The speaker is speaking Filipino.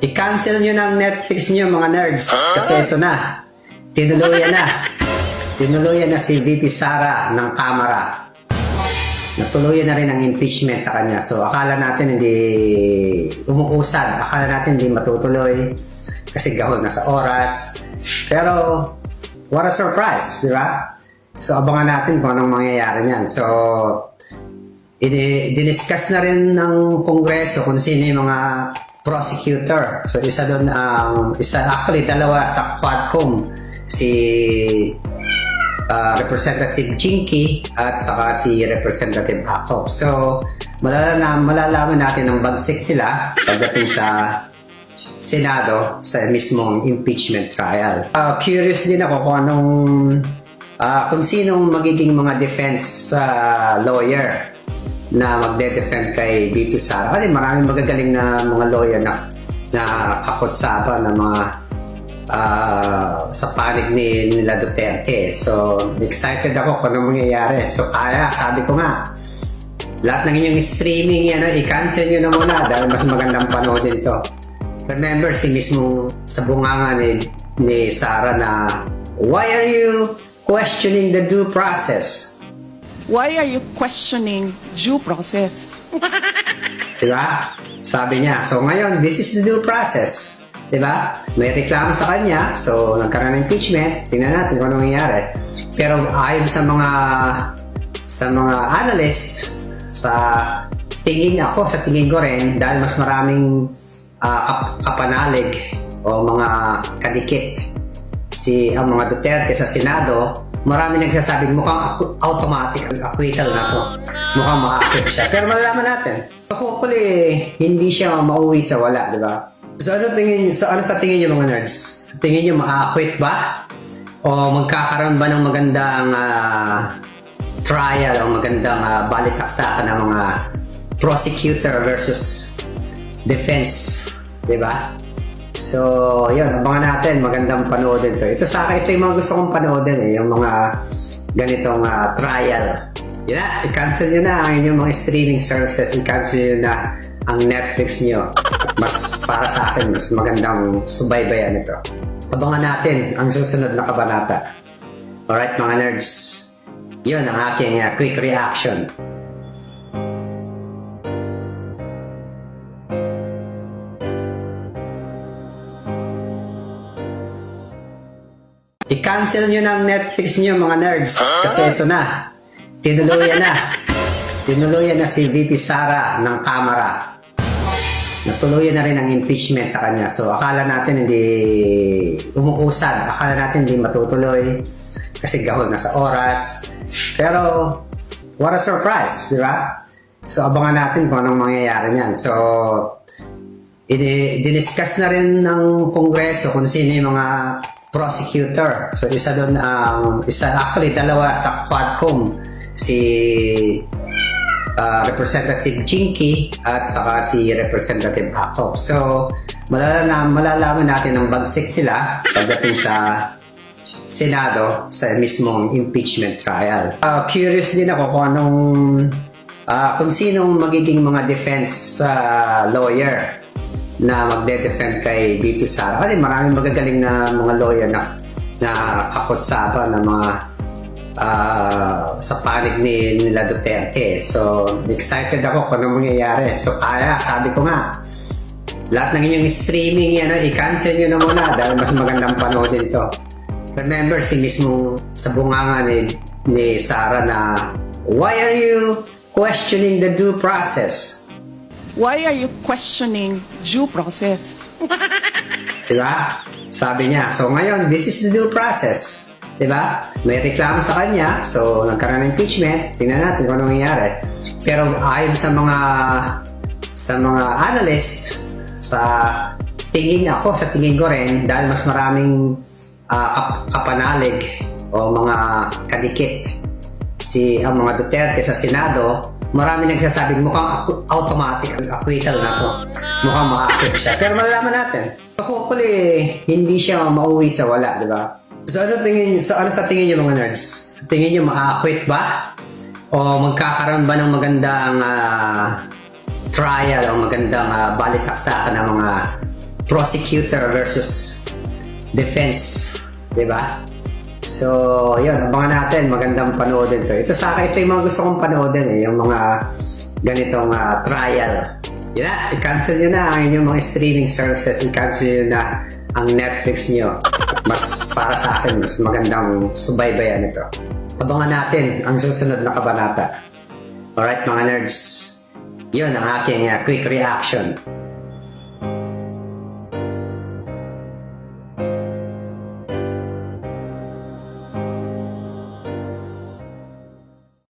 I-cancel nyo ng Netflix nyo mga nerds. Kasi ito na. Tinuluyan na si VP Sara ng Kamara. Natuluyan na rin ang impeachment sa kanya. So akala natin hindi umuusad. Akala natin hindi matutuloy. Kasi gahol na sa oras. Pero what a surprise, di ba? So abangan natin kung anong mangyayari niyan. So diniscuss na rin ng Kongreso kung sino yung mga prosecutor. So isa doon actually dalawa sa Quadcom, si Representative Jinky at saka si Representative Acop. So malalaman natin ang bagsik nila pagdating sa Senado sa mismong impeachment trial. Curious din ako kung sinong magiging mga defense lawyer na magde-defend kay VP Sara. Kasi maraming magagaling na mga lawyer na kakotsaban na mga sa panig nila Duterte. So, excited ako kung ano mangyayari. So, sabi ko nga, lahat ng inyong streaming yan, i-cancel nyo na muna dahil mas magandang panoodin to. Remember, si mismo sa bunganga ni Sara na, why are you questioning the due process? Why are you questioning due process? Diba? Sabi niya. So ngayon, this is the due process. Diba? May reklamo sa kanya. So nagkaroon ng impeachment. Tingnan natin kung ano mangyayari. Pero ayon sa mga analyst, sa tingin ko rin, dahil mas maraming kapanalig o mga kadikit ang mga Duterte sa Senado, marami nagsasabing mukhang automatic ang acquittal na to. Mukhang ma-acquit siya. Pero malalaman natin. So, hopefully, hindi siya mauwi sa wala, di ba? So, ano sa tingin niyo mga nerds? Sa tingin niyo ma-acquit ba? O magkakaroon ba ng magandang trial o magandang balitaktakan ng mga prosecutor versus defense, di ba? So, yun, abangan natin. Magandang panoodin to. Ito yung mga gusto kong panoodin yung mga ganitong trial. Yun na, i-cancel nyo na ang inyong mga streaming services. I-cancel nyo na ang Netflix nyo. Mas para sa akin, mas magandang subaybayan ito. Abangan natin ang susunod na kabanata. Alright mga nerds, yun ang aking quick reaction. I-cancel nyo ng Netflix nyo mga nerds. Kasi ito na. Tinuluyan na si VP Sara ng Kamara. Natuluyan na rin ang impeachment sa kanya. So akala natin hindi umuusad. Akala natin hindi matutuloy. Kasi gahol na sa oras. Pero what a surprise, di ba? So abangan natin kung anong mangyayari niyan. So diniscuss na rin ng Kongreso kung sino yung mga prosecutor. So isa doon actually dalawa sa Quadcom, si Representative Jinky at saka si Representative Acop. So malalaman natin ang bagsik nila pagdating sa Senado sa mismong impeachment trial. Curious din ako kung sinong magiging mga defense lawyer na magde-defend kay VP Sara. Kasi maraming magagaling na mga lawyer na kakotsaban na mga sa panig nila Duterte. So excited ako kung ano mangyayari. So sabi ko nga, lahat ng inyong streaming yan, i-cancel nyo na muna dahil mas magandang panoodin to. Remember, si mismo sa bunganga ni Sara na, why are you questioning the due process? Why are you questioning due process? Diba? Sabi niya. So ngayon, this is the due process. Diba? May reklamo sa kanya. So nagkaroon ng impeachment. Tingnan natin kung ano mangyayari. Pero ayon sa mga analyst, sa tingin ko rin, dahil mas maraming kapanalig o mga kadikit ang mga Duterte sa Senado, marami nagsasabing mukhang automatic ang acquittal na to. Mukhang ma-acquit siya. Pero malalaman natin. So hopefully, hindi siya mauwi sa wala, di ba? So ano sa tingin niyo mga nerds? Sa tingin niyo ma-acquit ba? O magkakaroon ba ng magandang trial o magandang balitaktakan ng mga prosecutor versus defense, di ba? So, yun, abangan natin, magandang panoodin to. Ito sa akin, ito yung mga gusto kong panoodin yung mga ganitong trial. Yun na, i-cancel nyo na ang inyong mga streaming services, i-cancel nyo na ang Netflix nyo. Mas para sa akin, mas magandang subaybayan ito. Abangan natin ang susunod na kabanata. Alright mga nerds, yun ang aking quick reaction.